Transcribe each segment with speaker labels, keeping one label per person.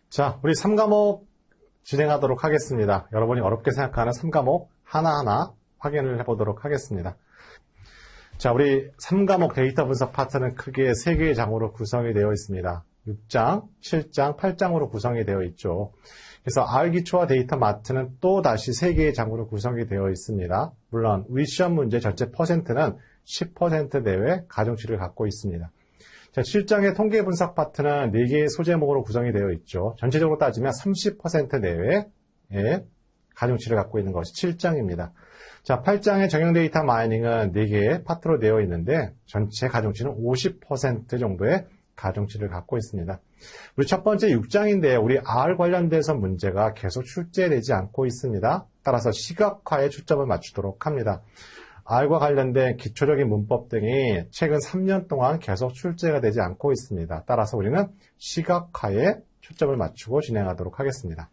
Speaker 1: 자, 우리 3과목 진행하도록 하겠습니다. 여러분이 어렵게 생각하는 3과목 하나하나 확인을 해보도록 하겠습니다. 자, 우리 3과목 데이터 분석 파트는 크게 3개의 장으로 구성이 되어 있습니다. 6장, 7장, 8장으로 구성이 되어 있죠. 그래서 R기초와 데이터 마트는 또 다시 3개의 장으로 구성이 되어 있습니다. 물론 우리 시험 문제 전체 퍼센트는 10% 내외 가중치를 갖고 있습니다. 자, 7장의 통계 분석 파트는 4개의 소제목으로 구성이 되어 있죠. 전체적으로 따지면 30% 내외의 가중치를 갖고 있는 것이 7장입니다. 자, 8장의 정형 데이터 마이닝은 4개의 파트로 되어 있는데 전체 가중치는 50% 정도의 가중치를 갖고 있습니다. 우리 첫 번째 6장인데 우리 R 관련돼서 문제가 계속 출제되지 않고 있습니다. 따라서 시각화에 초점을 맞추도록 합니다. R과 관련된 기초적인 문법 등이 최근 3년 동안 계속 출제가 되지 않고 있습니다. 따라서 우리는 시각화에 초점을 맞추고 진행하도록 하겠습니다.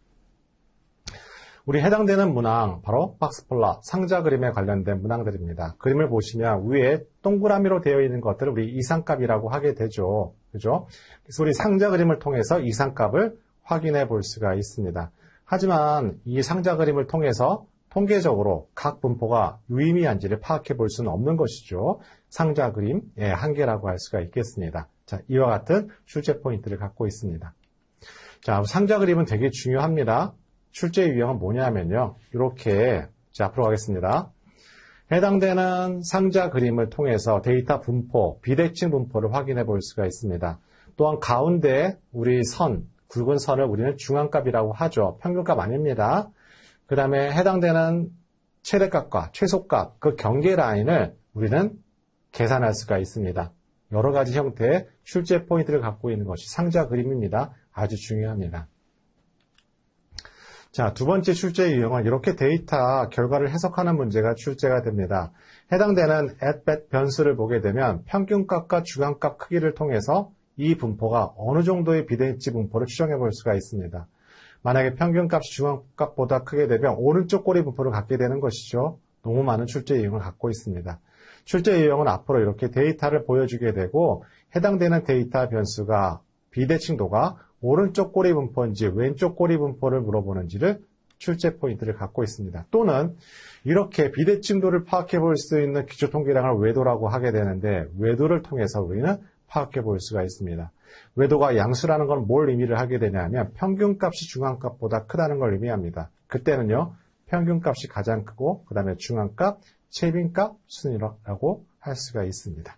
Speaker 1: 우리 해당되는 문항, 바로 박스플롯, 상자 그림에 관련된 문항들입니다. 그림을 보시면 위에 동그라미로 되어 있는 것들을 우리 이상값이라고 하게 되죠. 그죠? 그래서 우리 상자 그림을 통해서 이상값을 확인해 볼 수가 있습니다. 하지만 이 상자 그림을 통해서 통계적으로 각 분포가 유의미한지를 파악해 볼 수는 없는 것이죠. 상자 그림의 한계라고 할 수가 있겠습니다. 자, 이와 같은 출제 포인트를 갖고 있습니다. 자, 상자 그림은 되게 중요합니다. 출제 유형은 뭐냐면요. 이렇게, 자, 앞으로 가겠습니다. 해당되는 상자 그림을 통해서 데이터 분포, 비대칭 분포를 확인해 볼 수가 있습니다. 또한 가운데 우리 선, 굵은 선을 우리는 중앙값이라고 하죠. 평균값 아닙니다. 그 다음에 해당되는 최대값과 최소값, 그 경계 라인을 우리는 계산할 수가 있습니다. 여러 가지 형태의 출제 포인트를 갖고 있는 것이 상자 그림입니다. 아주 중요합니다. 자, 두 번째 출제 유형은 이렇게 데이터 결과를 해석하는 문제가 출제가 됩니다. 해당되는 at 변수를 보게 되면 평균값과 중앙값 크기를 통해서 이 분포가 어느 정도의 비대칭 분포를 추정해 볼 수가 있습니다. 만약에 평균값이 중앙값보다 크게 되면 오른쪽 꼬리 분포를 갖게 되는 것이죠. 너무 많은 출제 유형을 갖고 있습니다. 출제 유형은 앞으로 이렇게 데이터를 보여주게 되고 해당되는 데이터 변수가 비대칭도가 오른쪽 꼬리 분포인지 왼쪽 꼬리 분포를 물어보는지를 출제 포인트를 갖고 있습니다. 또는 이렇게 비대칭도를 파악해 볼 수 있는 기초 통계량을 외도라고 하게 되는데 외도를 통해서 우리는 파악해 볼 수가 있습니다. 외도가 양수라는 건 뭘 의미를 하게 되냐면 평균값이 중앙값보다 크다는 걸 의미합니다. 그때는요, 평균값이 가장 크고 그 다음에 중앙값, 최빈값 순이라고 할 수가 있습니다.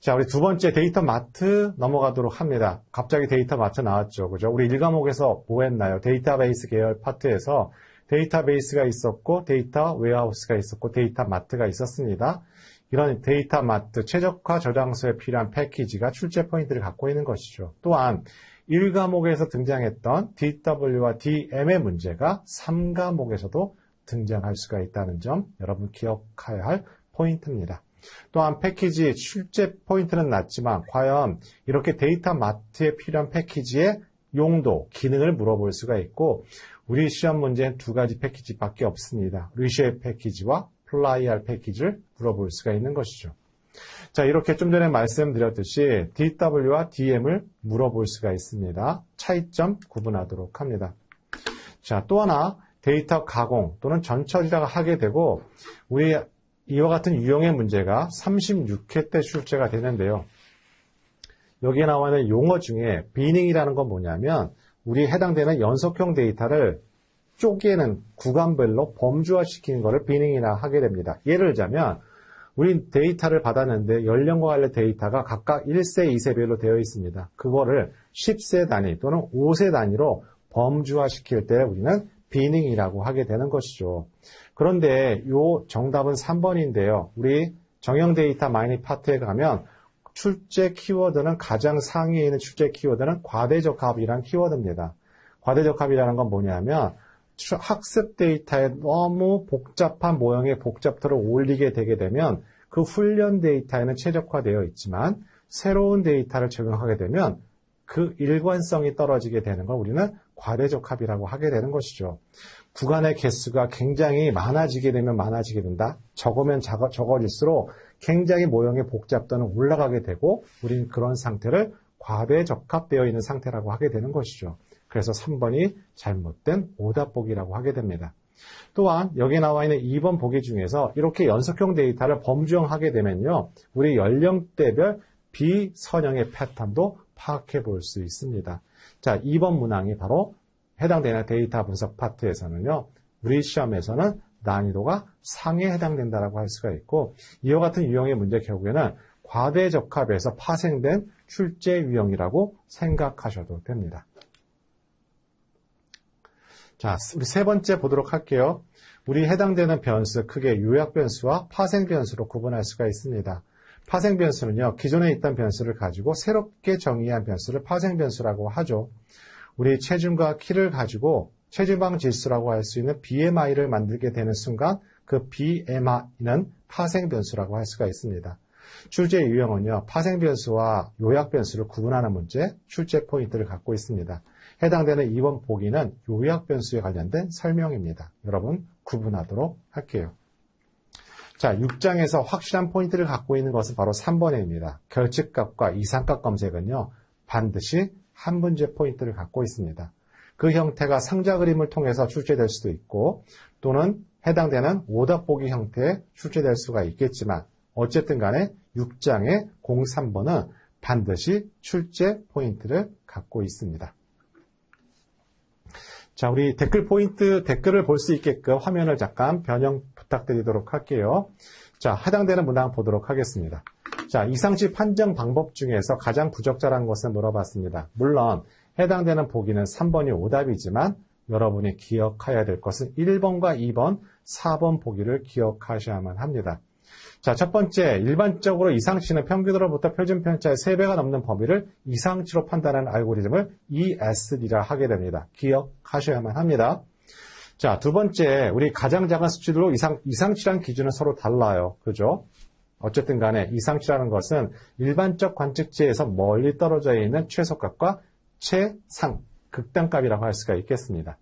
Speaker 1: 자, 우리 두 번째 데이터 마트 넘어가도록 합니다. 갑자기 데이터 마트 나왔죠. 그죠? 우리 1과목에서 뭐 했나요? 데이터베이스 계열 파트에서 데이터베이스가 있었고, 데이터 웨어하우스가 있었고, 데이터 마트가 있었습니다. 이런 데이터 마트, 최적화 저장소에 필요한 패키지가 출제 포인트를 갖고 있는 것이죠. 또한 1과목에서 등장했던 DW와 DM의 문제가 3과목에서도 등장할 수가 있다는 점 여러분 기억해야 할 포인트입니다. 또한 패키지 출제 포인트는 낮지만 과연 이렇게 데이터 마트에 필요한 패키지의 용도, 기능을 물어볼 수가 있고 우리 시험 문제는 두 가지 패키지밖에 없습니다. 리쉐입 패키지와 플라이알 패키지를 물어볼 수가 있는 것이죠. 자, 이렇게 좀 전에 말씀드렸듯이 DW와 DM을 물어볼 수가 있습니다. 차이점 구분하도록 합니다. 자, 또 하나 데이터 가공 또는 전처리를 하게 되고 우리 이와 같은 유형의 문제가 36회 때 출제가 되는데요. 여기에 나와 있는 용어 중에 비닝이라는 건 뭐냐면 우리 해당되는 연속형 데이터를 쪼개는 구간별로 범주화시키는 것을 비닝이라 하게 됩니다. 예를 들자면 우리 데이터를 받았는데 연령과 관련 데이터가 각각 1세, 2세별로 되어 있습니다. 그거를 10세 단위 또는 5세 단위로 범주화시킬 때 우리는 비닝이라고 하게 되는 것이죠. 그런데 요 정답은 3번인데요. 우리 정형 데이터 마이닝 파트에 가면 출제 키워드는 가장 상위에 있는 출제 키워드는 과대적합이라는 키워드입니다. 과대적합이라는 건 뭐냐면 학습 데이터에 너무 복잡한 모형의 복잡도를 올리게 되게 되면 그 훈련 데이터에는 최적화되어 있지만 새로운 데이터를 적용하게 되면 그 일관성이 떨어지게 되는 걸 우리는 과대적합이라고 하게 되는 것이죠. 구간의 개수가 굉장히 많아지게 되면 많아지게 된다. 적으면 적어질수록 굉장히 모형의 복잡도는 올라가게 되고 우리는 그런 상태를 과대적합되어 있는 상태라고 하게 되는 것이죠. 그래서 3번이 잘못된 오답 보기라고 하게 됩니다. 또한 여기 나와 있는 2번 보기 중에서 이렇게 연속형 데이터를 범주형하게 되면요, 우리 연령대별 비선형의 패턴도 파악해 볼 수 있습니다. 자, 2번 문항이 바로 해당되는 데이터 분석 파트에서는요, 우리 시험에서는 난이도가 상에 해당된다라고 할 수가 있고, 이와 같은 유형의 문제 결국에는 과대적합에서 파생된 출제 유형이라고 생각하셔도 됩니다. 자, 우리 세 번째 보도록 할게요. 우리 해당되는 변수, 크게 요약 변수와 파생 변수로 구분할 수가 있습니다. 파생 변수는요, 기존에 있던 변수를 가지고 새롭게 정의한 변수를 파생 변수라고 하죠. 우리 체중과 키를 가지고 체지방 지수라고 할 수 있는 BMI를 만들게 되는 순간 그 BMI는 파생 변수라고 할 수가 있습니다. 출제 유형은요, 파생 변수와 요약 변수를 구분하는 문제, 출제 포인트를 갖고 있습니다. 해당되는 2번 보기는 요약 변수에 관련된 설명입니다. 여러분 구분하도록 할게요. 자, 6장에서 확실한 포인트를 갖고 있는 것은 바로 3번입니다. 결집값과 이상값 검색은요, 반드시 한 문제 포인트를 갖고 있습니다. 그 형태가 상자 그림을 통해서 출제될 수도 있고, 또는 해당되는 오답 보기 형태에 출제될 수가 있겠지만, 어쨌든 간에 6장의 03번은 반드시 출제 포인트를 갖고 있습니다. 자, 우리 댓글 포인트, 댓글을 볼 수 있게끔 화면을 잠깐 변형 부탁드리도록 할게요. 자, 해당되는 문항 보도록 하겠습니다. 자, 이상치 판정 방법 중에서 가장 부적절한 것을 물어봤습니다. 물론 해당되는 보기는 3번이 오답이지만 여러분이 기억해야 될 것은 1번과 2번, 4번 보기를 기억하셔야만 합니다. 자, 첫 번째, 일반적으로 이상치는 평균으로부터 표준 편차의 3배가 넘는 범위를 이상치로 판단하는 알고리즘을 ESD라 하게 됩니다. 기억하셔야만 합니다. 자, 두 번째, 우리 가장 작은 수치들로 이상치란 기준은 서로 달라요. 그죠? 어쨌든 간에 이상치라는 것은 일반적 관측지에서 멀리 떨어져 있는 최소값과 최상, 극단값이라고 할 수가 있겠습니다.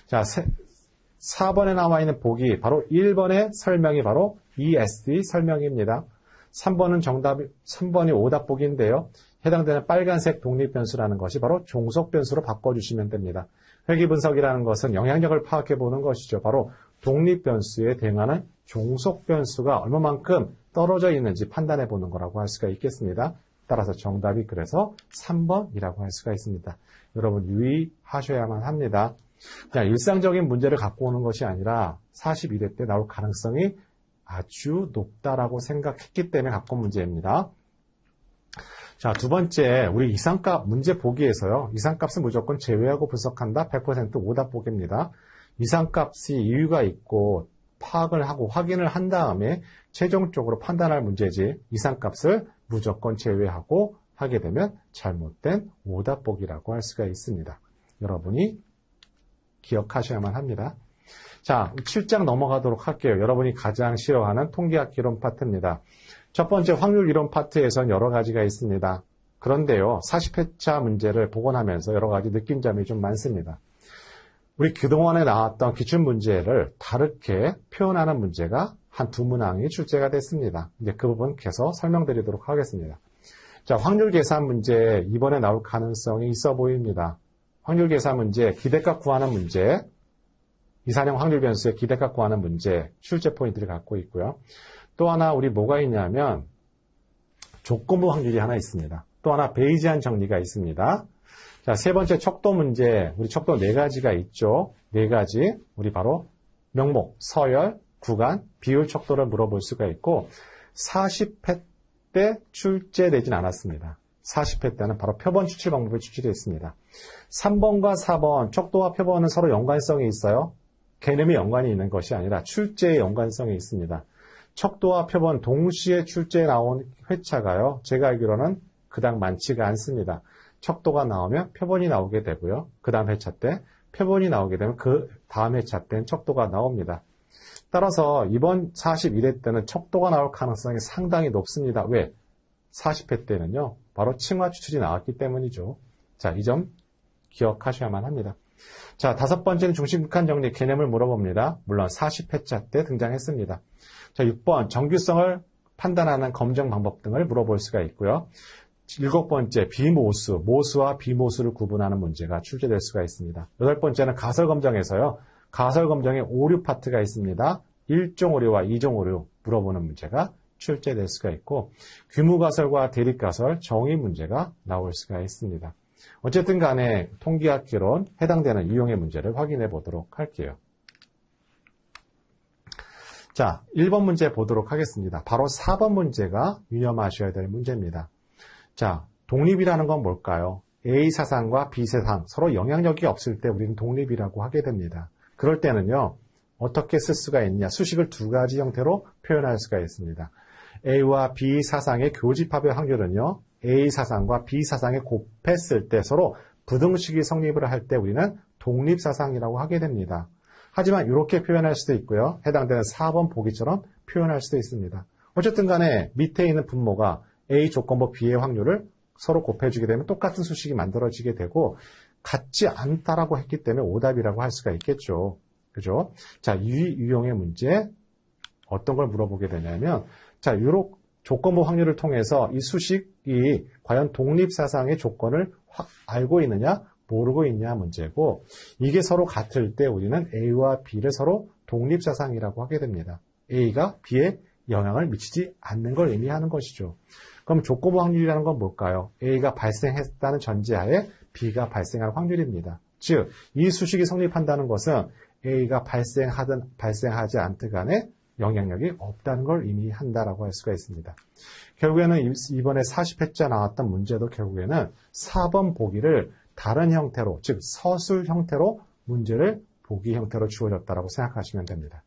Speaker 1: 자, 4번에 나와 있는 보기, 바로 1번의 설명이 바로 ESD 설명입니다. 3번이 오답 보기인데요. 해당되는 빨간색 독립변수라는 것이 바로 종속변수로 바꿔주시면 됩니다. 회귀분석이라는 것은 영향력을 파악해보는 것이죠. 바로 독립변수에 대응하는 종속변수가 얼마만큼 떨어져 있는지 판단해보는 거라고 할 수가 있겠습니다. 따라서 정답이 그래서 3번이라고 할 수가 있습니다. 여러분 유의하셔야만 합니다. 그냥 일상적인 문제를 갖고 오는 것이 아니라 41회 때 나올 가능성이 아주 높다라고 생각했기 때문에 갖고 온 문제입니다. 자, 두 번째, 우리 이상값 문제 보기에서요. 이상값은 무조건 제외하고 분석한다. 100% 오답 보기입니다. 이상값이 이유가 있고 파악을 하고 확인을 한 다음에 최종적으로 판단할 문제지 이상값을 무조건 제외하고 하게 되면 잘못된 오답 보기라고 할 수가 있습니다. 여러분이 기억하셔야만 합니다. 자, 7장 넘어가도록 할게요. 여러분이 가장 싫어하는 통계학 이론 파트입니다. 첫 번째 확률 이론 파트에선 여러 가지가 있습니다. 그런데요, 40회차 문제를 복원하면서 여러 가지 느낀점이 좀 많습니다. 우리 그동안에 나왔던 기출문제를 다르게 표현하는 문제가 한 두 문항이 출제가 됐습니다. 이제 그 부분 계속 설명드리도록 하겠습니다. 자, 확률 계산 문제 이번에 나올 가능성이 있어 보입니다. 확률 계산 문제, 기대값 구하는 문제, 이산형 확률 변수의 기대값 구하는 문제, 출제 포인트를 갖고 있고요. 또 하나 우리 뭐가 있냐면 조건부 확률이 하나 있습니다. 또 하나 베이지안 정리가 있습니다. 자, 세 번째 척도 문제, 우리 척도 네 가지가 있죠. 네 가지, 우리 바로 명목, 서열, 구간, 비율 척도를 물어볼 수가 있고 40회 때 출제되진 않았습니다. 40회 때는 바로 표본 추출 방법을 추출되어 있습니다. 3번과 4번, 척도와 표본은 서로 연관성이 있어요. 개념이 연관이 있는 것이 아니라 출제의 연관성이 있습니다. 척도와 표본 동시에 출제에 나온 회차가요. 제가 알기로는 그닥 많지가 않습니다. 척도가 나오면 표본이 나오게 되고요. 그 다음 회차 때 표본이 나오게 되면 그 다음 회차 때는 척도가 나옵니다. 따라서 이번 41회 때는 척도가 나올 가능성이 상당히 높습니다. 왜? 40회 때는요. 바로 칭화 추출이 나왔기 때문이죠. 자, 이 점 기억하셔야만 합니다. 자, 다섯 번째는 중심극한 정리 개념을 물어봅니다. 물론 40회차 때 등장했습니다. 자, 6번 정규성을 판단하는 검정 방법 등을 물어볼 수가 있고요. 7번째, 비모수, 모수와 비모수를 구분하는 문제가 출제될 수가 있습니다. 8번째는 가설검정에서요. 가설검정에 오류 파트가 있습니다. 1종 오류와 2종 오류 물어보는 문제가 출제될 수가 있고 규모가설과 대립가설, 정의 문제가 나올 수가 있습니다. 어쨌든 간에 통계학개론 해당되는 유형의 문제를 확인해 보도록 할게요. 자, 1번 문제 보도록 하겠습니다. 바로 4번 문제가 유념하셔야 될 문제입니다. 자, 독립이라는 건 뭘까요? A 사상과 B 사상 서로 영향력이 없을 때 우리는 독립이라고 하게 됩니다. 그럴 때는요. 어떻게 쓸 수가 있냐? 수식을 두 가지 형태로 표현할 수가 있습니다. A와 B 사상의 교집합의 확률은요. A 사상과 B 사상에 곱했을 때 서로 부등식이 성립을 할 때 우리는 독립사상이라고 하게 됩니다. 하지만 이렇게 표현할 수도 있고요. 해당되는 4번 보기처럼 표현할 수도 있습니다. 어쨌든 간에 밑에 있는 분모가 A 조건부 B의 확률을 서로 곱해주게 되면 똑같은 수식이 만들어지게 되고 같지 않다라고 했기 때문에 오답이라고 할 수가 있겠죠. 그죠? 자, 이 유형의 문제 어떤 걸 물어보게 되냐면 자, 요런 조건부 확률을 통해서 이 수식이 과연 독립사상의 조건을 알고 있느냐 모르고 있냐 문제고 이게 서로 같을 때 우리는 A와 B를 서로 독립사상이라고 하게 됩니다. A가 B에 영향을 미치지 않는 걸 의미하는 것이죠. 그럼 조건부 확률이라는 건 뭘까요? A가 발생했다는 전제하에 B가 발생할 확률입니다. 즉, 이 수식이 성립한다는 것은 A가 발생하든 발생하지 않든 간에 영향력이 없다는 걸 의미한다라고 할 수가 있습니다. 결국에는 이번에 40회차 나왔던 문제도 결국에는 4번 보기를 다른 형태로, 즉 서술 형태로 문제를 보기 형태로 주어졌다라고 생각하시면 됩니다.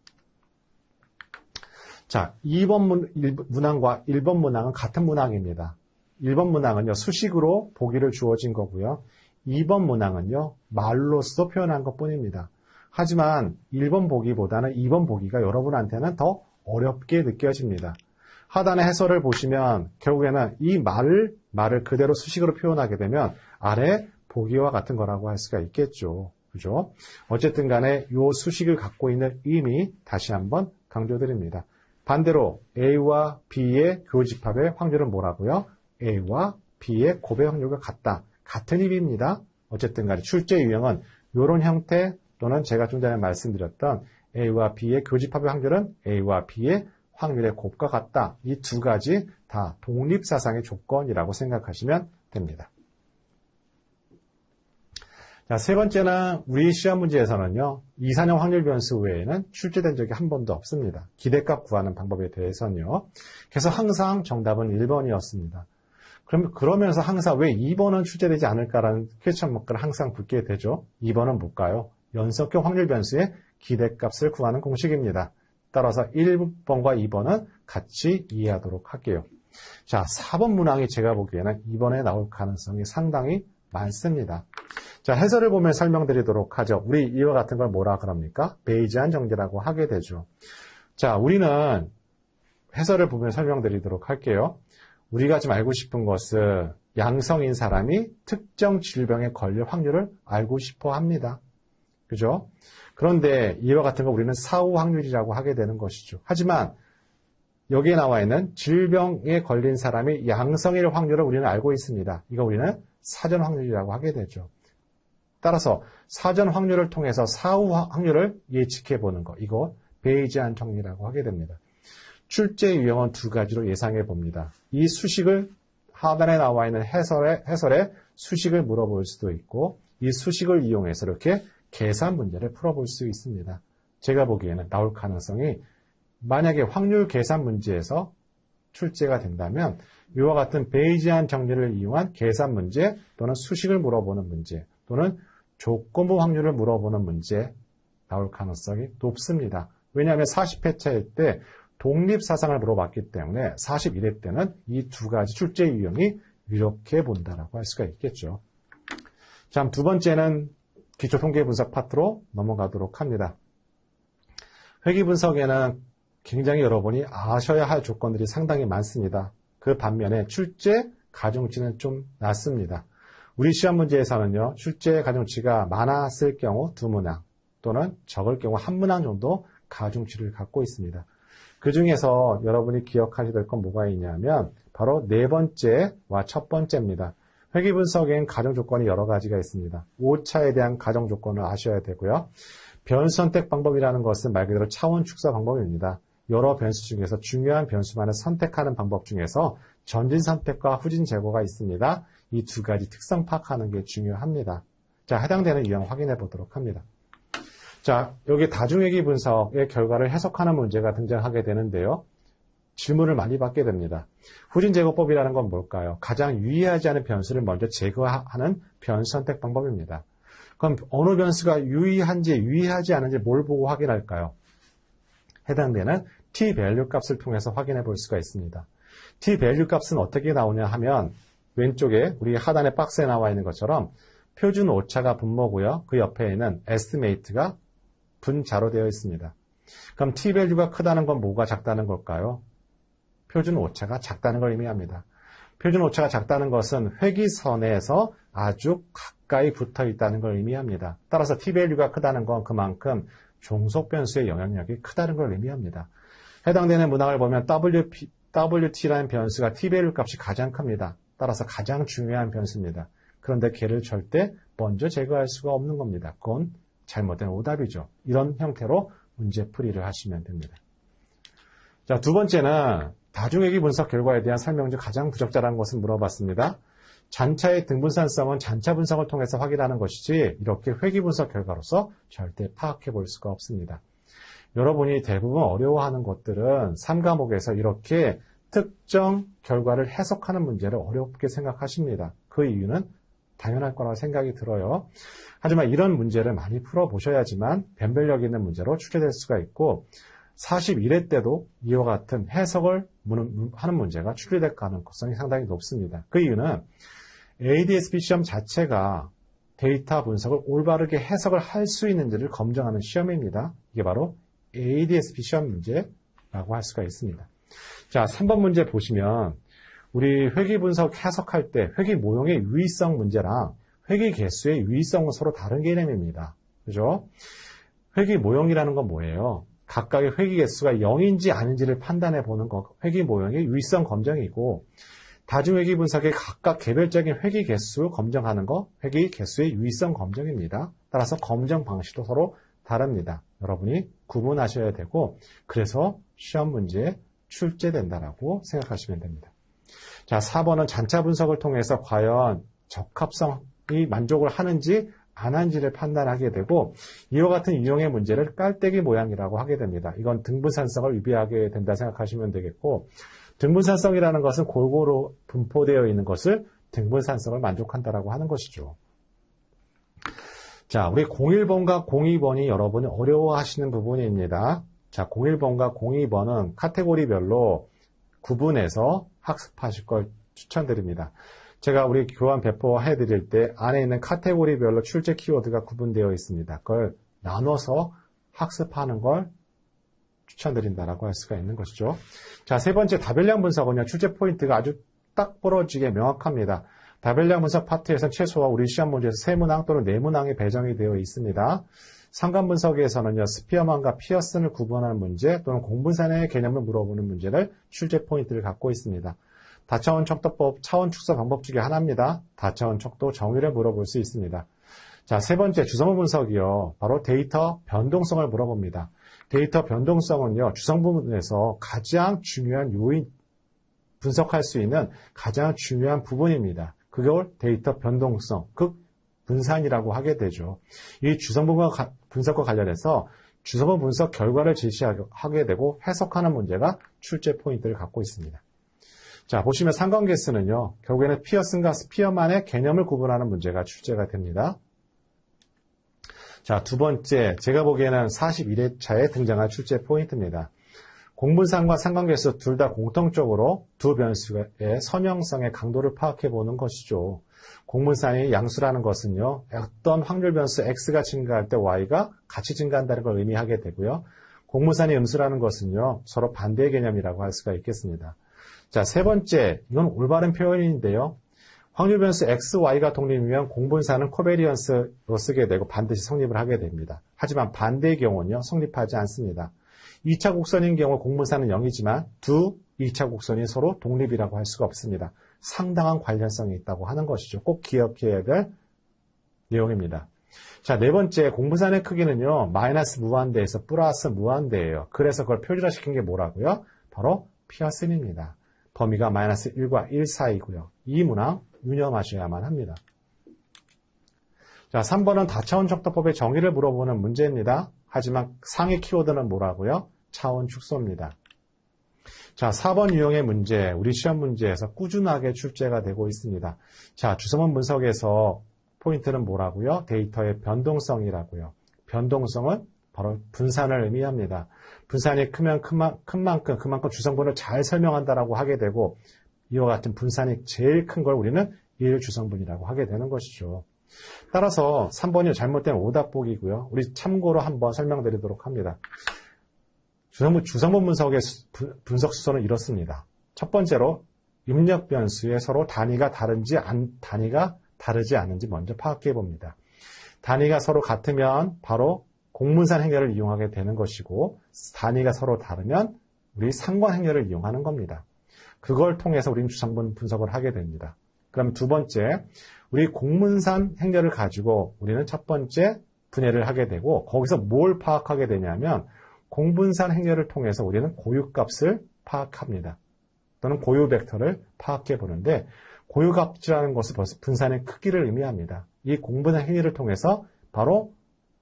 Speaker 1: 자, 2번 문항과 1번 문항은 같은 문항입니다. 1번 문항은요, 수식으로 보기를 주어진 거고요. 2번 문항은요, 말로써 표현한 것 뿐입니다. 하지만 1번 보기보다는 2번 보기가 여러분한테는 더 어렵게 느껴집니다. 하단의 해설을 보시면 결국에는 이 말을 그대로 수식으로 표현하게 되면 아래 보기와 같은 거라고 할 수가 있겠죠. 그죠? 어쨌든 간에 이 수식을 갖고 있는 의미 다시 한번 강조드립니다. 반대로 A와 B의 교집합의 확률은 뭐라고요? A와 B의 곱의 확률과 같다. 같은 의미입니다. 어쨌든 간에 출제 유형은 이런 형태 또는 제가 좀 전에 말씀드렸던 A와 B의 교집합의 확률은 A와 B의 확률의 곱과 같다. 이 두 가지 다 독립사상의 조건이라고 생각하시면 됩니다. 자, 세 번째는 우리 시험 문제에서는요. 이산형 확률 변수 외에는 출제된 적이 한 번도 없습니다. 기대값 구하는 방법에 대해서는요. 그래서 항상 정답은 1번이었습니다. 그러면서 항상 왜 2번은 출제되지 않을까라는 퀘스천 마크를 항상 붙게 되죠. 2번은 뭘까요? 연속형 확률 변수의 기대값을 구하는 공식입니다. 따라서 1번과 2번은 같이 이해하도록 할게요. 자, 4번 문항이 제가 보기에는 2번에 나올 가능성이 상당히 많습니다. 자, 해설을 보면 설명드리도록 하죠. 우리 이와 같은 걸 뭐라 그럽니까? 베이지안 정리라고 하게 되죠. 자, 우리는 해설을 보면 설명드리도록 할게요. 우리가 좀 알고 싶은 것은 양성인 사람이 특정 질병에 걸릴 확률을 알고 싶어 합니다. 그죠? 그런데 이와 같은 거 우리는 사후 확률이라고 하게 되는 것이죠. 하지만 여기에 나와 있는 질병에 걸린 사람이 양성일 확률을 우리는 알고 있습니다. 이거 우리는 사전 확률이라고 하게 되죠. 따라서 사전 확률을 통해서 사후 확률을 예측해 보는 거, 이거 베이지안 정리라고 하게 됩니다. 출제 유형은 두 가지로 예상해 봅니다. 이 수식을 하단에 나와 있는 해설에 수식을 물어볼 수도 있고 이 수식을 이용해서 이렇게 계산 문제를 풀어볼 수 있습니다. 제가 보기에는 나올 가능성이 만약에 확률 계산 문제에서 출제가 된다면 이와 같은 베이지안 정리를 이용한 계산 문제 또는 수식을 물어보는 문제 또는 조건부 확률을 물어보는 문제 나올 가능성이 높습니다. 왜냐하면 40회차일 때 독립사상을 물어봤기 때문에 41회 때는 이 두 가지 출제 유형이 이렇게 본다라고 할 수가 있겠죠. 자, 두 번째는 기초통계 분석 파트로 넘어가도록 합니다. 회귀 분석에는 굉장히 여러분이 아셔야 할 조건들이 상당히 많습니다. 그 반면에 출제 가중치는 좀 낮습니다. 우리 시험 문제에서는요, 출제 가중치가 많았을 경우 두 문항 또는 적을 경우 한 문항 정도 가중치를 갖고 있습니다. 그 중에서 여러분이 기억하셔야 될 건 뭐가 있냐면 바로 네 번째와 첫 번째입니다. 회귀 분석엔 가정 조건이 여러 가지가 있습니다. 오차에 대한 가정 조건을 아셔야 되고요. 변수 선택 방법이라는 것은 말 그대로 차원 축소 방법입니다. 여러 변수 중에서 중요한 변수만을 선택하는 방법 중에서 전진 선택과 후진 제거가 있습니다. 이 두 가지 특성 파악하는 게 중요합니다. 자, 해당되는 유형 확인해 보도록 합니다. 자, 여기 다중회귀 분석의 결과를 해석하는 문제가 등장하게 되는데요. 질문을 많이 받게 됩니다. 후진 제거법이라는 건 뭘까요? 가장 유의하지 않은 변수를 먼저 제거하는 변수 선택 방법입니다. 그럼 어느 변수가 유의한지 유의하지 않은지 뭘 보고 확인할까요? 해당되는 t-value 값을 통해서 확인해 볼 수가 있습니다. t-value 값은 어떻게 나오냐 하면 왼쪽에 우리 하단의 박스에 나와 있는 것처럼 표준 오차가 분모고요. 그 옆에 있는 estimate가 분자로 되어 있습니다. 그럼 t-value가 크다는 건 뭐가 작다는 걸까요? 표준 오차가 작다는 걸 의미합니다. 표준 오차가 작다는 것은 회귀선에서 아주 가까이 붙어 있다는 걸 의미합니다. 따라서 t-value가 크다는 건 그만큼 종속 변수의 영향력이 크다는 걸 의미합니다. 해당되는 문항을 보면 WT라는 변수가 t-value 값이 가장 큽니다. 따라서 가장 중요한 변수입니다. 그런데 걔를 절대 먼저 제거할 수가 없는 겁니다. 그건 잘못된 오답이죠. 이런 형태로 문제풀이를 하시면 됩니다. 자, 두 번째는 다중회귀 분석 결과에 대한 설명 중 가장 부적절한 것을 물어봤습니다. 잔차의 등분산성은 잔차 분석을 통해서 확인하는 것이지 이렇게 회귀 분석 결과로서 절대 파악해 볼 수가 없습니다. 여러분이 대부분 어려워하는 것들은 3과목에서 이렇게 특정 결과를 해석하는 문제를 어렵게 생각하십니다. 그 이유는 당연할 거라고 생각이 들어요. 하지만 이런 문제를 많이 풀어보셔야지만 변별력 있는 문제로 출제될 수가 있고 41회 때도 이와 같은 해석을 하는 문제가 출제될 가능성이 상당히 높습니다. 그 이유는 ADS-B 시험 자체가 데이터 분석을 올바르게 해석을 할 수 있는지를 검증하는 시험입니다. 이게 바로 ADS-B 시험 문제라고 할 수가 있습니다. 자, 3번 문제 보시면 우리 회귀 분석 해석할 때 회귀 모형의 유의성 문제랑 회귀 개수의 유의성은 서로 다른 개념입니다. 그죠? 회귀 모형이라는 건 뭐예요? 각각의 회귀 개수가 0인지 아닌지를 판단해 보는 것, 회귀 모형의 유의성 검정이고 다중회귀 분석의 각각 개별적인 회귀 개수 검정하는 것, 회귀 개수의 유의성 검정입니다. 따라서 검정 방식도 서로 다릅니다. 여러분이 구분하셔야 되고 그래서 시험 문제에 출제된다라고 생각하시면 됩니다. 자, 4번은 잔차 분석을 통해서 과연 적합성이 만족을 하는지 안 하는지를 판단하게 되고 이와 같은 유형의 문제를 깔때기 모양이라고 하게 됩니다. 이건 등분산성을 위배하게 된다 생각하시면 되겠고 등분산성이라는 것은 골고루 분포되어 있는 것을 등분산성을 만족한다라고 하는 것이죠. 자, 우리 01번과 02번이 여러분이 어려워하시는 부분입니다. 자, 01번과 02번은 카테고리별로 구분해서 학습하실 걸 추천드립니다. 제가 우리 교환 배포해 드릴 때 안에 있는 카테고리별로 출제 키워드가 구분되어 있습니다. 그걸 나눠서 학습하는 걸 추천드린다라고 할 수가 있는 것이죠. 자, 세 번째 다별량 분석은요. 출제 포인트가 아주 딱 부러지게 명확합니다. 다별량 분석 파트에서는 최소화 우리 시험 문제에서 세 문항 또는 네 문항이 배정이 되어 있습니다. 상관 분석에서는요. 스피어만과 피어슨을 구분하는 문제 또는 공분산의 개념을 물어보는 문제를 출제 포인트를 갖고 있습니다. 다차원 척도법 차원 축소 방법 중에 하나입니다. 다차원 척도 정의를 물어볼 수 있습니다. 자, 세 번째 주성분 분석이요. 바로 데이터 변동성을 물어봅니다. 데이터 변동성은요. 주성분에서 가장 중요한 요인, 분석할 수 있는 가장 중요한 부분입니다. 그걸 데이터 변동성, 즉 분산이라고 하게 되죠. 이 주성분 분석과 관련해서 주성분 분석 결과를 제시하게 되고 해석하는 문제가 출제 포인트를 갖고 있습니다. 자, 보시면 상관계수는요. 결국에는 피어슨과 스피어만의 개념을 구분하는 문제가 출제가 됩니다. 자, 두 번째, 제가 보기에는 41회차에 등장할 출제 포인트입니다. 공분산과 상관계수 둘 다 공통적으로 두 변수의 선형성의 강도를 파악해 보는 것이죠. 공분산이 양수라는 것은요. 어떤 확률 변수 x가 증가할 때 y가 같이 증가한다는 걸 의미하게 되고요. 공분산이 음수라는 것은요. 서로 반대의 개념이라고 할 수가 있겠습니다. 자, 세 번째, 이건 올바른 표현인데요. 확률 변수 x, y가 독립이면 공분산은 코베리언스로 쓰게 되고 반드시 성립을 하게 됩니다. 하지만 반대의 경우는요. 성립하지 않습니다. 2차 곡선인 경우 공분사는 0이지만 두 2차 곡선이 서로 독립이라고 할 수가 없습니다. 상당한 관련성이 있다고 하는 것이죠. 꼭 기억해야 될 내용입니다. 자, 네 번째, 공분산의 크기는요, 마이너스 무한대에서 플러스 무한대예요. 그래서 그걸 표준화시킨 게 뭐라고요? 바로 피어슨입니다. 범위가 마이너스 1과 1 사이고요. 이 문항 유념하셔야만 합니다. 자, 3번은 다차원 척도법의 정의를 물어보는 문제입니다. 하지만 상위 키워드는 뭐라고요? 차원 축소입니다. 자, 4번 유형의 문제, 우리 시험 문제에서 꾸준하게 출제가 되고 있습니다. 자, 주소문 분석에서 포인트는 뭐라고요? 데이터의 변동성이라고요. 변동성은 바로 분산을 의미합니다. 분산이 크면 큰 만큼 그만큼 주성분을 잘 설명한다라고 하게 되고 이와 같은 분산이 제일 큰 걸 우리는 1주성분이라고 하게 되는 것이죠. 따라서 3번이 잘못된 오답보기고요. 우리 참고로 한번 설명드리도록 합니다. 주성분 분석의 분석 수소는 이렇습니다. 첫 번째로 입력 변수에 서로 단위가 다르지 않은지 먼저 파악해 봅니다. 단위가 서로 같으면 바로 공분산 행렬을 이용하게 되는 것이고 단위가 서로 다르면 우리 상관 행렬을 이용하는 겁니다. 그걸 통해서 우리는 주성분 분석을 하게 됩니다. 그럼 두 번째, 우리 공분산 행렬을 가지고 우리는 첫 번째 분해를 하게 되고 거기서 뭘 파악하게 되냐면 공분산 행렬을 통해서 우리는 고유값을 파악합니다. 또는 고유 벡터를 파악해 보는데 고유값이라는 것은 벌써 분산의 크기를 의미합니다. 이 공분산 행위를 통해서 바로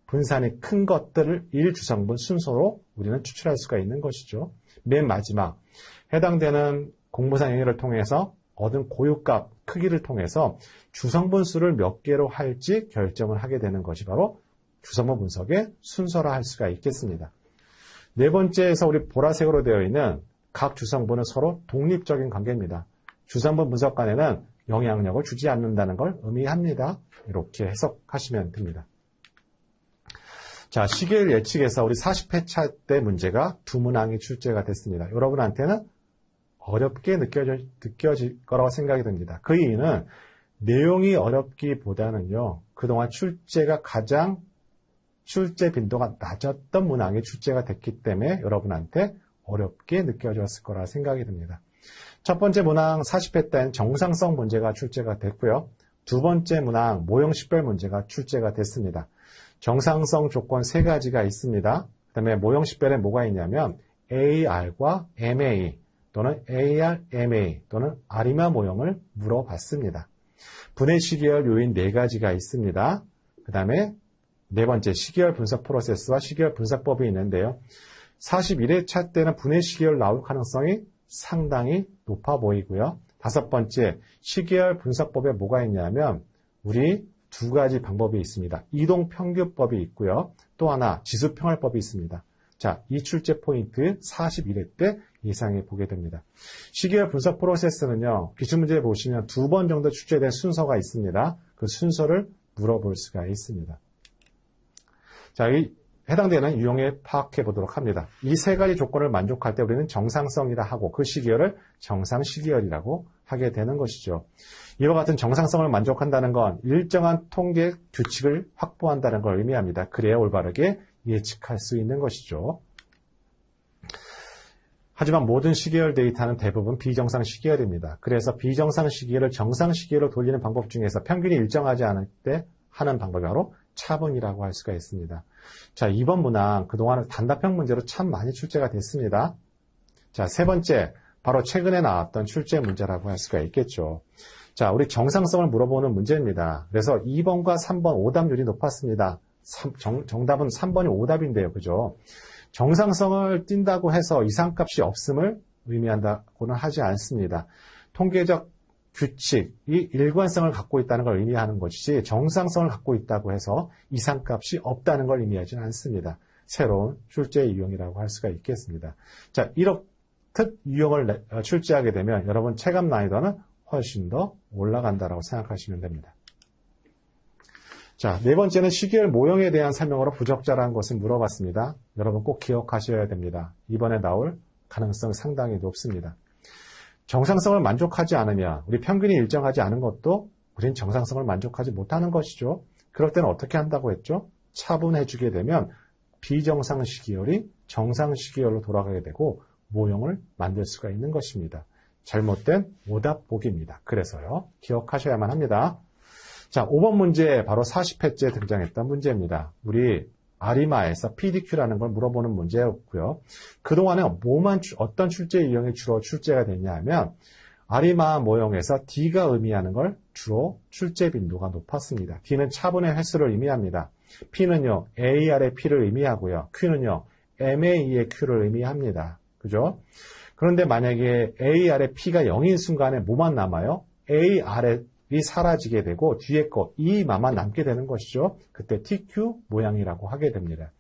Speaker 1: 분산이 큰 것들을 1주성분 순서로 우리는 추출할 수가 있는 것이죠. 맨 마지막, 해당되는 공분산 행위를 통해서 얻은 고유값 크기를 통해서 주성분 수를 몇 개로 할지 결정을 하게 되는 것이 바로 주성분 분석의 순서라 할 수가 있겠습니다. 네 번째에서 우리 보라색으로 되어 있는 각 주성분은 서로 독립적인 관계입니다. 주성분 분석관에는 영향력을 주지 않는다는 걸 의미합니다. 이렇게 해석하시면 됩니다. 자, 시계열 예측에서 우리 40회차 때 문제가 두 문항이 출제가 됐습니다. 여러분한테는 어렵게 느껴질 거라고 생각이 듭니다. 그 이유는 내용이 어렵기보다는요, 그동안 가장 출제 빈도가 낮았던 문항이 출제가 됐기 때문에 여러분한테 어렵게 느껴졌을 거라 생각이 듭니다. 첫 번째 문항 40회 때는 정상성 문제가 출제가 됐고요. 두 번째 문항 모형 식별 문제가 출제가 됐습니다. 정상성 조건 세 가지가 있습니다. 그 다음에 모형 식별에 뭐가 있냐면 AR과 MA 또는 AR, MA 또는 아리마 모형을 물어봤습니다. 분해 시계열 요인 네 가지가 있습니다. 그 다음에 네 번째 시계열 분석 프로세스와 시계열 분석법이 있는데요. 41회차 때는 분해 시계열 나올 가능성이 상당히 높아 보이고요. 다섯 번째, 시계열 분석법에 뭐가 있냐면 우리 두 가지 방법이 있습니다. 이동평균법이 있고요. 또 하나 지수평활법이 있습니다. 자, 이 출제 포인트 41회 때 예상해 보게 됩니다. 시계열 분석 프로세스는요. 기출문제에 보시면 두 번 정도 출제된 순서가 있습니다. 그 순서를 물어볼 수가 있습니다. 자, 이 해당되는 유형에 파악해 보도록 합니다. 이 세 가지 조건을 만족할 때 우리는 정상성이라 하고 그 시계열을 정상 시계열이라고 하게 되는 것이죠. 이와 같은 정상성을 만족한다는 건 일정한 통계 규칙을 확보한다는 걸 의미합니다. 그래야 올바르게 예측할 수 있는 것이죠. 하지만 모든 시계열 데이터는 대부분 비정상 시계열입니다. 그래서 비정상 시계열을 정상 시계열로 돌리는 방법 중에서 평균이 일정하지 않을 때 하는 방법이 바로 차분이라고 할 수가 있습니다. 자, 이번 문항 그동안 단답형 문제로 참 많이 출제가 됐습니다. 자, 세 번째, 바로 최근에 나왔던 출제 문제라고 할 수가 있겠죠. 자, 우리 정상성을 물어보는 문제입니다. 그래서 2번과 3번 오답률이 높았습니다. 정답은 3번이 오답인데요. 그죠? 정상성을 띈다고 해서 이상값이 없음을 의미한다고는 하지 않습니다. 통계적 규칙이 일관성을 갖고 있다는 걸 의미하는 것이지 정상성을 갖고 있다고 해서 이상값이 없다는 걸 의미하지는 않습니다. 새로운 출제 유형이라고 할 수가 있겠습니다. 자, 이렇듯 유형을 출제하게 되면 여러분 체감 난이도는 훨씬 더 올라간다고 생각하시면 됩니다. 자, 네 번째는 시계열 모형에 대한 설명으로 부적절한 것을 물어봤습니다. 여러분 꼭 기억하셔야 됩니다. 이번에 나올 가능성이 상당히 높습니다. 정상성을 만족하지 않으면 우리 평균이 일정하지 않은 것도 우린 정상성을 만족하지 못하는 것이죠. 그럴 때는 어떻게 한다고 했죠? 차분해지게 되면 비정상 시계열이 정상 시계열로 돌아가게 되고 모형을 만들 수가 있는 것입니다. 잘못된 오답 보기입니다. 그래서요, 기억하셔야만 합니다. 자, 5번 문제 바로 40회째 등장했던 문제입니다. 우리 아리마에서 PDQ라는 걸 물어보는 문제였고요. 그동안에 어떤 출제 유형이 주로 출제가 됐냐 하면 아리마 모형에서 D가 의미하는 걸 주로 출제 빈도가 높았습니다. D는 차분의 횟수를 의미합니다. P는요, AR의 P를 의미하고요. Q는요, MA의 Q를 의미합니다. 그죠? 그런데 만약에 AR의 P가 0인 순간에 뭐만 남아요? AR이 사라지게 되고 뒤에 거 E만 남게 되는 것이죠. 그때 TQ 모양이라고 하게 됩니다.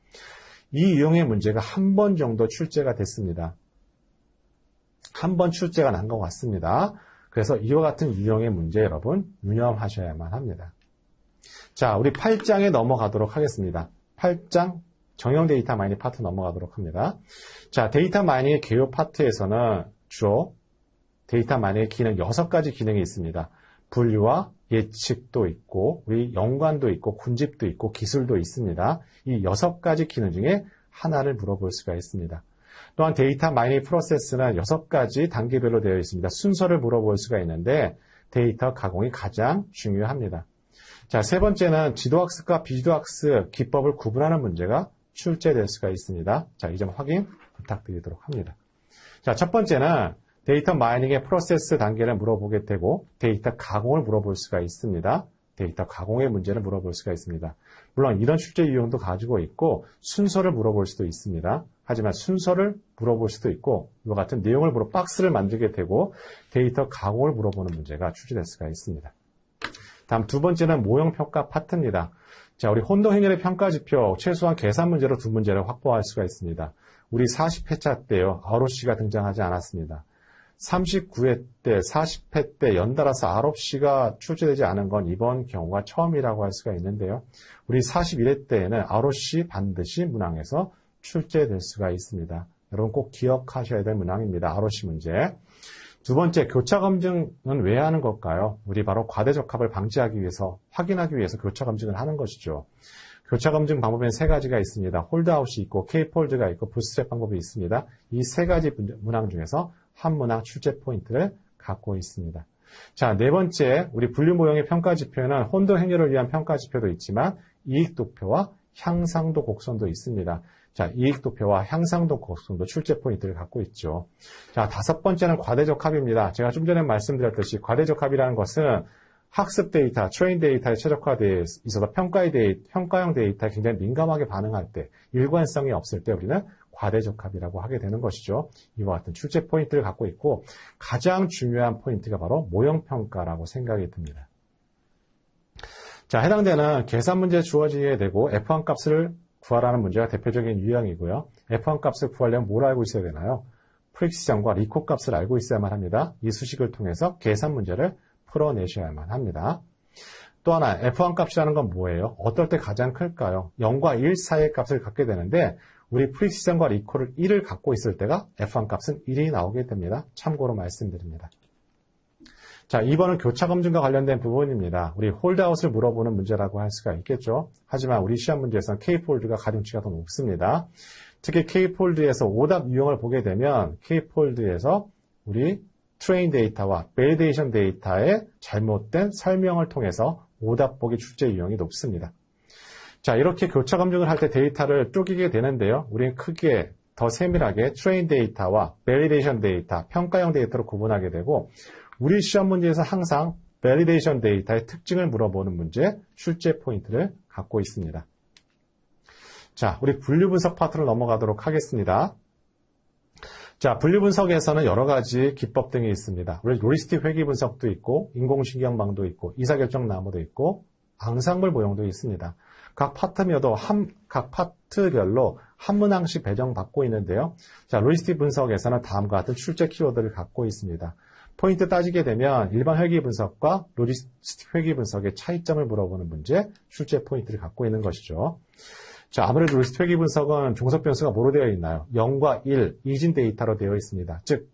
Speaker 1: 이 유형의 문제가 한 번 정도 출제가 됐습니다. 한 번 출제가 난 것 같습니다. 그래서 이와 같은 유형의 문제 여러분 유념하셔야만 합니다. 자, 우리 8장에 넘어가도록 하겠습니다. 8장 정형 데이터 마이닝 파트 넘어가도록 합니다. 자, 데이터 마이닝의 개요 파트에서는 주로 데이터 마이닝의 기능 6가지 기능이 있습니다. 분류와 예측도 있고 우리 연관도 있고 군집도 있고 기술도 있습니다. 이 6가지 기능 중에 하나를 물어볼 수가 있습니다. 또한 데이터 마이닝 프로세스는 6가지 단계별로 되어 있습니다. 순서를 물어볼 수가 있는데 데이터 가공이 가장 중요합니다. 자, 세 번째는 지도학습과 비지도학습 기법을 구분하는 문제가 출제될 수가 있습니다. 자, 이 점 확인 부탁드리도록 합니다. 자, 첫 번째는 데이터 마이닝의 프로세스 단계를 물어보게 되고 데이터 가공을 물어볼 수가 있습니다. 데이터 가공의 문제를 물어볼 수가 있습니다. 물론 이런 출제 유형도 가지고 있고 순서를 물어볼 수도 있습니다. 하지만 순서를 물어볼 수도 있고 이와 같은 내용을 박스를 만들게 되고 데이터 가공을 물어보는 문제가 출제될 수가 있습니다. 다음 두 번째는 모형평가 파트입니다. 자, 우리 혼동행렬의 평가지표 최소한 계산 문제로 2문제를 확보할 수가 있습니다. 우리 40회차 때요. ROC가 등장하지 않았습니다. 39회 때, 40회 때 연달아서 ROC가 출제되지 않은 건 이번 경우가 처음이라고 할 수가 있는데요. 우리 41회 때에는 ROC 반드시 문항에서 출제될 수가 있습니다. 여러분 꼭 기억하셔야 될 문항입니다. ROC 문제. 두 번째, 교차 검증은 왜 하는 걸까요? 우리 바로 과대적합을 방지하기 위해서, 확인하기 위해서 교차 검증을 하는 것이죠. 교차 검증 방법에는 3가지가 있습니다. 홀드아웃이 있고, K폴드가 있고, 부스트랩 방법이 있습니다. 이 3가지 문항 중에서 한 문항 출제 포인트를 갖고 있습니다. 자, 네 번째, 우리 분류 모형의 평가 지표는 혼동 행렬을 위한 평가 지표도 있지만 이익도표와 향상도 곡선도 있습니다. 자, 이익도표와 향상도 곡선도 출제 포인트를 갖고 있죠. 자, 다섯 번째는 과대적합입니다. 제가 좀 전에 말씀드렸듯이 과대적합이라는 것은 학습 데이터, 트레인 데이터에 최적화되어 있어서 평가형 데이터에 굉장히 민감하게 반응할 때, 일관성이 없을 때 우리는 과대적합이라고 하게 되는 것이죠. 이와 같은 출제 포인트를 갖고 있고 가장 중요한 포인트가 바로 모형평가라고 생각이 듭니다. 자, 해당되는 계산 문제 주어지게 되고 F1 값을 구하라는 문제가 대표적인 유형이고요. F1 값을 구하려면 뭘 알고 있어야 되나요? 프릭시전과 리코 값을 알고 있어야만 합니다. 이 수식을 통해서 계산 문제를 풀어내셔야만 합니다. 또 하나, F1 값이라는 건 뭐예요? 어떨 때 가장 클까요? 0과 1 사이의 값을 갖게 되는데 우리 프릭시전과 리코를 1을 갖고 있을 때가 F1 값은 1이 나오게 됩니다. 참고로 말씀드립니다. 자, 2번은 교차 검증과 관련된 부분입니다. 우리 홀드아웃을 물어보는 문제라고 할 수가 있겠죠. 하지만 우리 시험 문제에서는 K폴드가 가중치가 더 높습니다. 특히 K폴드에서 오답 유형을 보게 되면 K폴드에서 우리 트레인 데이터와 베리데이션 데이터의 잘못된 설명을 통해서 오답 보기 출제 유형이 높습니다. 자, 이렇게 교차 검증을 할 때 데이터를 쪼개게 되는데요. 우리는 크게 더 세밀하게 트레인 데이터와 베리데이션 데이터, 평가형 데이터로 구분하게 되고 우리 시험 문제에서 항상 베리데이션 데이터의 특징을 물어보는 문제, 출제 포인트를 갖고 있습니다. 자, 우리 분류 분석 파트로 넘어가도록 하겠습니다. 자, 분류 분석에서는 여러 가지 기법 등이 있습니다. 우리 로리스틱 회귀 분석도 있고, 인공신경망도 있고, 이사결정 나무도 있고, 앙상블 모형도 있습니다. 각 파트별로 한 문항씩 배정받고 있는데요. 자, 로리스틱 분석에서는 다음과 같은 출제 키워드를 갖고 있습니다. 포인트 따지게 되면 일반 회귀 분석과 로지스틱 회귀 분석의 차이점을 물어보는 문제, 출제 포인트를 갖고 있는 것이죠. 자, 아무래도 로지스틱 회귀 분석은 종속 변수가 뭐로 되어 있나요? 0과 1, 이진 데이터로 되어 있습니다. 즉,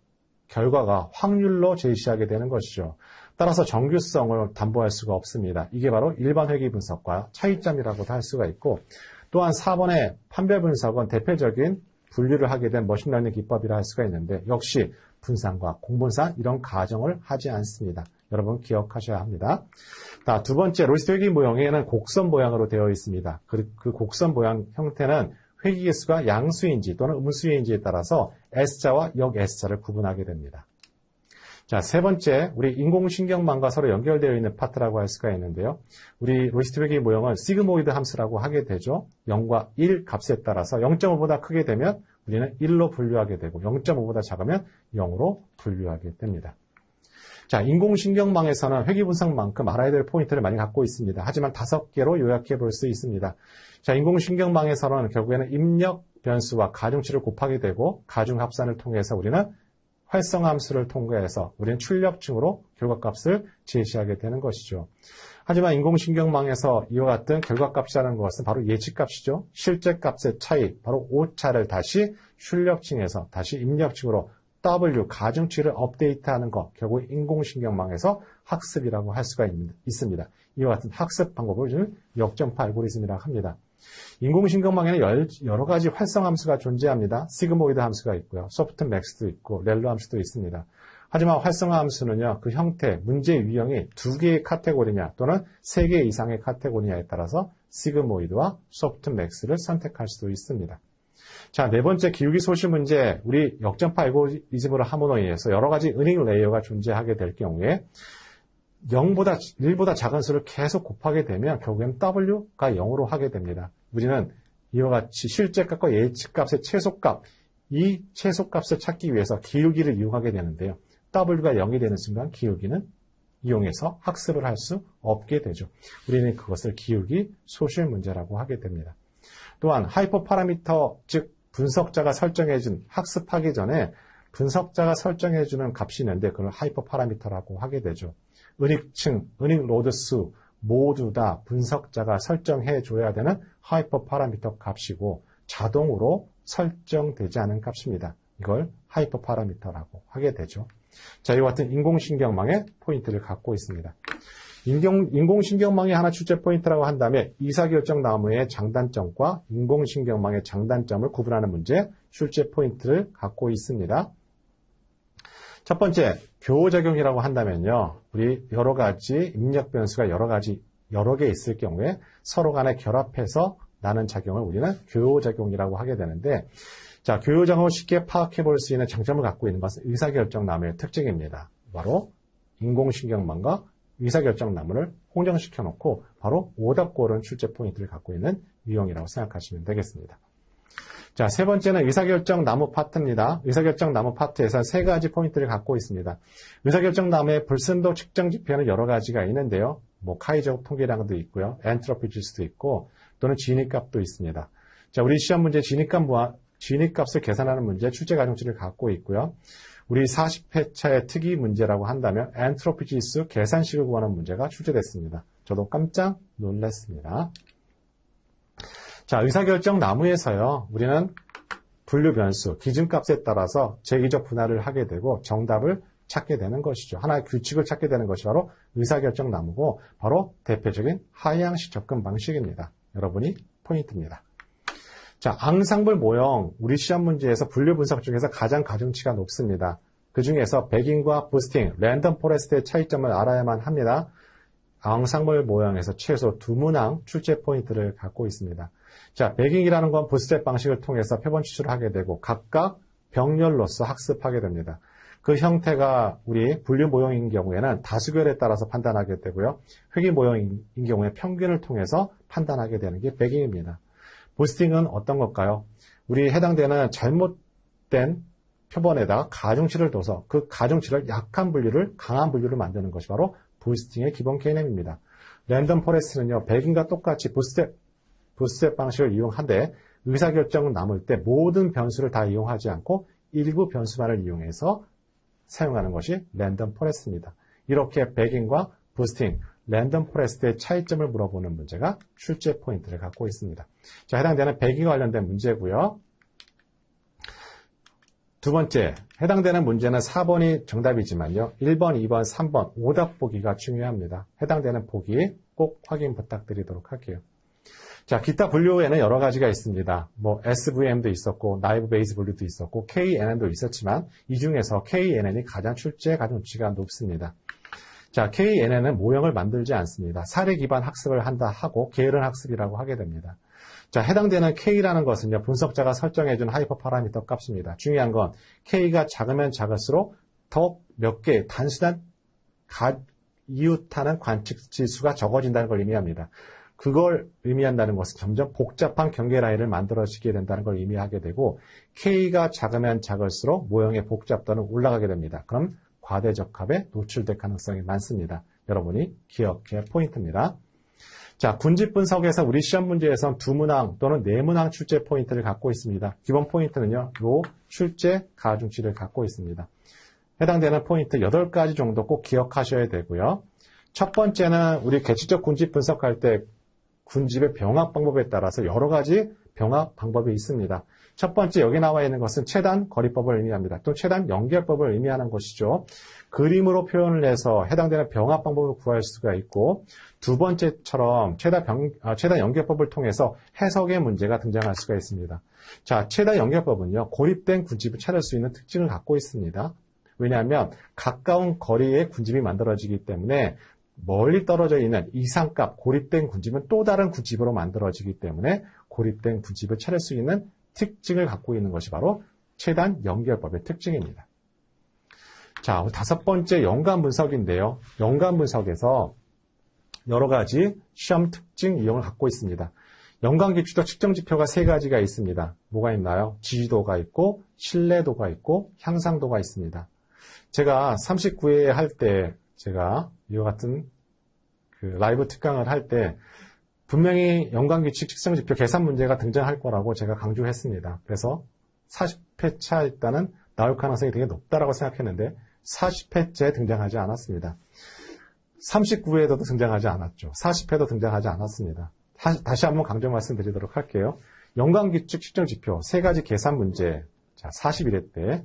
Speaker 1: 결과가 확률로 제시하게 되는 것이죠. 따라서 정규성을 담보할 수가 없습니다. 이게 바로 일반 회귀 분석과 차이점이라고도 할 수가 있고, 또한 4번의 판별 분석은 대표적인 분류를 하게 된 머신러닝 기법이라 할 수가 있는데 역시 분산과 공분산 이런 가정을 하지 않습니다. 여러분 기억하셔야 합니다. 자, 두 번째 로지스트 회귀 모형에는 곡선 모양으로 되어 있습니다. 그 곡선 모양 형태는 회귀 개수가 양수인지 또는 음수인지에 따라서 S자와 역 S자를 구분하게 됩니다. 자, 세 번째, 우리 인공신경망과 서로 연결되어 있는 파트라고 할 수가 있는데요. 우리 로지스트 회귀 모형을 시그모이드 함수라고 하게 되죠. 0과 1 값에 따라서 0.5보다 크게 되면 우리는 1로 분류하게 되고 0.5보다 작으면 0으로 분류하게 됩니다. 자, 인공신경망에서는 회귀분석만큼 알아야 될 포인트를 많이 갖고 있습니다. 하지만 5개로 요약해 볼 수 있습니다. 자, 인공신경망에서는 결국에는 입력 변수와 가중치를 곱하게 되고 가중합산을 통해서 우리는 활성함수를 통과해서 우리는 출력층으로 결과값을 제시하게 되는 것이죠. 하지만 인공신경망에서 이와 같은 결과값이라는 것은 바로 예측값이죠. 실제 값의 차이, 바로 오차를 다시 출력층에서 다시 입력층으로 W, 가중치를 업데이트하는 것, 결국 인공신경망에서 학습이라고 할 수가 있습니다. 이와 같은 학습 방법을 우리는 역전파 알고리즘이라고 합니다. 인공신경망에는 여러 가지 활성함수가 존재합니다. 시그모이드 함수가 있고요. 소프트맥스도 있고 렐로 함수도 있습니다. 하지만 활성화함수는요, 그 형태, 문제 유형이 2개의 카테고리냐 또는 3개 이상의 카테고리냐에 따라서 시그모이드와 소프트맥스를 선택할 수도 있습니다. 자, 네 번째 기울기 소시 문제, 우리 역전파 알고리즘으로 함으로 인해서 여러 가지 은행 레이어가 존재하게 될 경우에 0보다 1보다 작은 수를 계속 곱하게 되면 결국엔 W가 0으로 하게 됩니다. 우리는 이와 같이 실제 값과 예측값의 최소값, 이 최소값을 찾기 위해서 기울기를 이용하게 되는데요. W가 0이 되는 순간 기울기는 이용해서 학습을 할 수 없게 되죠. 우리는 그것을 기울기 소실 문제라고 하게 됩니다. 또한 하이퍼 파라미터, 즉 분석자가 설정해준 학습하기 전에 분석자가 설정해주는 값이 있는데 그걸 하이퍼 파라미터라고 하게 되죠. 은익층, 은익 로드 수 모두 다 분석자가 설정해줘야 되는 하이퍼 파라미터 값이고 자동으로 설정되지 않은 값입니다. 이걸 하이퍼 파라미터라고 하게 되죠. 자, 이와 같은 인공신경망의 포인트를 갖고 있습니다. 인공신경망의 하나 출제 포인트라고 한다면 의사결정 나무의 장단점과 인공신경망의 장단점을 구분하는 문제 출제 포인트를 갖고 있습니다. 첫 번째, 교호작용이라고 한다면요. 우리 여러 가지 입력 변수가 여러 개 있을 경우에 서로 간에 결합해서 나는 작용을 우리는 교호작용이라고 하게 되는데, 자, 교호작용을 쉽게 파악해 볼 수 있는 장점을 갖고 있는 것은 의사결정 나무의 특징입니다. 바로 인공신경망과 의사결정 나무를 홍정시켜 놓고 바로 오답 고른 출제 포인트를 갖고 있는 유형이라고 생각하시면 되겠습니다. 자, 세 번째는 의사결정 나무 파트입니다. 의사결정 나무 파트에서 3가지 포인트를 갖고 있습니다. 의사결정 나무의 불순도 측정 지표는 여러 가지가 있는데요. 카이적 통계량도 있고요. 엔트로피 지수도 있고 또는 진입값도 있습니다. 자, 우리 시험 문제 진입값을 계산하는 문제 출제 가중치를 갖고 있고요. 우리 40회차의 특이 문제라고 한다면 엔트로피 지수 계산식을 구하는 문제가 출제됐습니다. 저도 깜짝 놀랐습니다. 자, 의사결정 나무에서요, 우리는 분류 변수, 기준값에 따라서 제기적 분할을 하게 되고 정답을 찾게 되는 것이죠. 하나의 규칙을 찾게 되는 것이 바로 의사결정 나무고 바로 대표적인 하향식 접근 방식입니다. 여러분이 포인트입니다. 자, 앙상블 모형, 우리 시험 문제에서 분류 분석 중에서 가장 가중치가 높습니다. 그 중에서 배깅과 부스팅, 랜덤 포레스트의 차이점을 알아야만 합니다. 앙상블 모형에서 최소 2문항 출제 포인트를 갖고 있습니다. 자, 배깅이라는 건 부스트랩 방식을 통해서 표본 추출을 하게 되고 각각 병렬로서 학습하게 됩니다. 그 형태가 우리 분류 모형인 경우에는 다수결에 따라서 판단하게 되고요. 회귀 모형인 경우에 평균을 통해서 판단하게 되는 게 배깅입니다. 부스팅은 어떤 걸까요? 우리 해당되는 잘못된 표본에다가 가중치를 둬서 그 가중치를 약한 분류를 강한 분류를 만드는 것이 바로 부스팅의 기본 개념입니다. 랜덤 포레스트는요, 배깅과 똑같이 부스트랩 방식을 이용하되 의사결정은 남을 때 모든 변수를 다 이용하지 않고 일부 변수만을 이용해서 사용하는 것이 랜덤 포레스트입니다. 이렇게 배깅과 부스팅, 랜덤 포레스트의 차이점을 물어보는 문제가 출제 포인트를 갖고 있습니다. 자, 해당되는 배깅과 관련된 문제고요. 두 번째, 해당되는 문제는 4번이 정답이지만요. 1번, 2번, 3번 오답 보기가 중요합니다. 해당되는 보기 꼭 확인 부탁드리도록 할게요. 자, 기타 분류에는 여러 가지가 있습니다. 뭐 SVM도 있었고, 나이브 베이스 분류도 있었고, KNN도 있었지만 이 중에서 KNN이 가장 출제 가중치가 높습니다. 자, KNN은 모형을 만들지 않습니다. 사례 기반 학습을 한다 하고 게으른 학습이라고 하게 됩니다. 자, 해당되는 K라는 것은요, 분석자가 설정해준 하이퍼 파라미터 값입니다. 중요한 건 K가 작으면 작을수록 더 몇 개 단순한 이웃하는 관측 지수가 적어진다는 걸 의미합니다. 그걸 의미한다는 것은 점점 복잡한 경계 라인을 만들어지게 된다는 걸 의미하게 되고 K가 작으면 작을수록 모형의 복잡도는 올라가게 됩니다. 그럼 과대적합에 노출될 가능성이 많습니다. 여러분이 기억할 포인트입니다. 자, 군집 분석에서 우리 시험 문제에선 두 문항 또는 네 문항 출제 포인트를 갖고 있습니다. 기본 포인트는요, 요 출제 가중치를 갖고 있습니다. 해당되는 포인트 8가지 정도 꼭 기억하셔야 되고요. 첫 번째는 우리 개취적 군집 분석할 때 군집의 병합 방법에 따라서 여러 가지 병합 방법이 있습니다. 첫 번째 여기 나와 있는 것은 최단 거리법을 의미합니다. 또 최단 연결법을 의미하는 것이죠. 그림으로 표현을 해서 해당되는 병합 방법을 구할 수가 있고 두 번째처럼 최단 연결법을 통해서 해석의 문제가 등장할 수가 있습니다. 자, 최단 연결법은요. 고립된 군집을 찾을 수 있는 특징을 갖고 있습니다. 왜냐하면 가까운 거리에 군집이 만들어지기 때문에 멀리 떨어져 있는 이상값, 고립된 군집은 또 다른 군집으로 만들어지기 때문에 고립된 군집을 찾을 수 있는 특징을 갖고 있는 것이 바로 최단 연결법의 특징입니다. 자, 다섯 번째 연관 분석인데요. 연관 분석에서 여러 가지 시험 특징 유형을 갖고 있습니다. 연관 기출도 측정 지표가 세 가지가 있습니다. 뭐가 있나요? 지지도가 있고, 신뢰도가 있고, 향상도가 있습니다. 제가 39회 할 때 제가 이와 같은 라이브 특강을 할 때 분명히 연관규칙 측정 지표 계산 문제가 등장할 거라고 제가 강조했습니다. 그래서 40회차 일단은 나올 가능성이 되게 높다라고 생각했는데 40회째 등장하지 않았습니다. 39회에도 등장하지 않았죠. 40회도 등장하지 않았습니다. 다시 한번 강조 말씀드리도록 할게요. 연관규칙 측정 지표 세 가지 계산 문제, 자 41회 때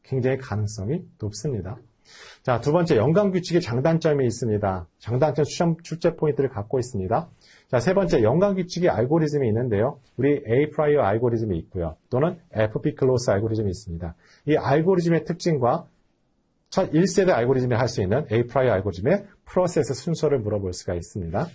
Speaker 1: 굉장히 가능성이 높습니다. 자, 두 번째, 연관규칙의 장단점이 있습니다. 장단점 시험 출제 포인트를 갖고 있습니다. 자, 세 번째, 연관규칙의 알고리즘이 있는데요. 우리 A 프라이어 알고리즘이 있고요. 또는 FP 클로스 알고리즘이 있습니다. 이 알고리즘의 특징과 첫 1세대 알고리즘에 할 수 있는 A 프라이어 알고리즘의 프로세스 순서를 물어볼 수가 있습니다.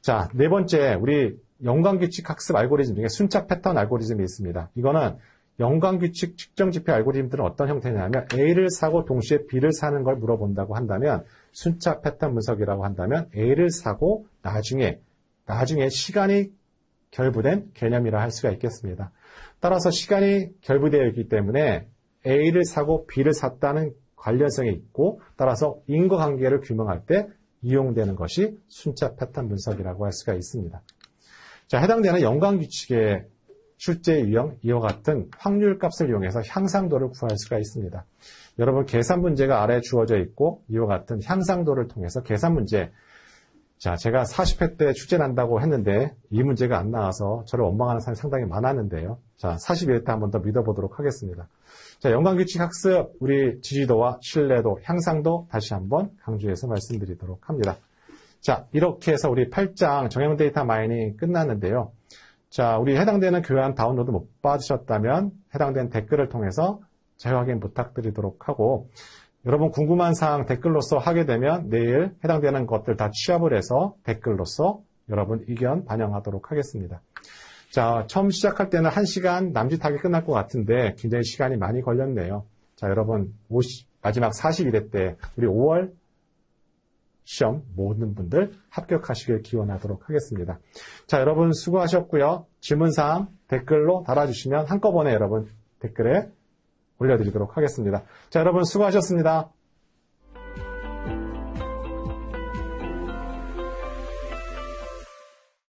Speaker 1: 자, 네 번째, 우리 연관규칙 학습 알고리즘 중에 순차 패턴 알고리즘이 있습니다. 이거는 연관규칙 측정 지표 알고리즘들은 어떤 형태냐면 A를 사고 동시에 B를 사는 걸 물어본다고 한다면 순차 패턴 분석이라고 한다면 A를 사고 나중에 시간이 결부된 개념이라 할 수가 있겠습니다. 따라서 시간이 결부되어 있기 때문에 A를 사고 B를 샀다는 관련성이 있고 따라서 인과관계를 규명할 때 이용되는 것이 순차 패턴 분석이라고 할 수가 있습니다. 자, 해당되는 연관규칙의 출제 유형, 이와 같은 확률 값을 이용해서 향상도를 구할 수가 있습니다. 여러분, 계산 문제가 아래에 주어져 있고, 이와 같은 향상도를 통해서 계산 문제, 자, 제가 40회 때 출제 난다고 했는데, 이 문제가 안 나와서 저를 원망하는 사람이 상당히 많았는데요. 자, 41회 때 한 번 더 믿어보도록 하겠습니다. 자, 연관규칙 학습, 우리 지지도와 신뢰도, 향상도 다시 한번 강조해서 말씀드리도록 합니다. 자, 이렇게 해서 우리 8장 정형 데이터 마이닝 끝났는데요. 자, 우리 해당되는 교양 다운로드 못 받으셨다면 해당된 댓글을 통해서 재확인 부탁드리도록 하고 여러분 궁금한 사항 댓글로서 하게 되면 내일 해당되는 것들 다 취합을 해서 댓글로서 여러분 의견 반영하도록 하겠습니다. 자, 처음 시작할 때는 1시간 남짓하게 끝날 것 같은데 굉장히 시간이 많이 걸렸네요. 자, 여러분 마지막 41회 때 우리 5월 시험 모든 분들 합격하시길 기원하도록 하겠습니다. 자, 여러분 수고하셨고요. 질문사항 댓글로 달아주시면 한꺼번에 여러분 댓글에 올려드리도록 하겠습니다. 자, 여러분 수고하셨습니다.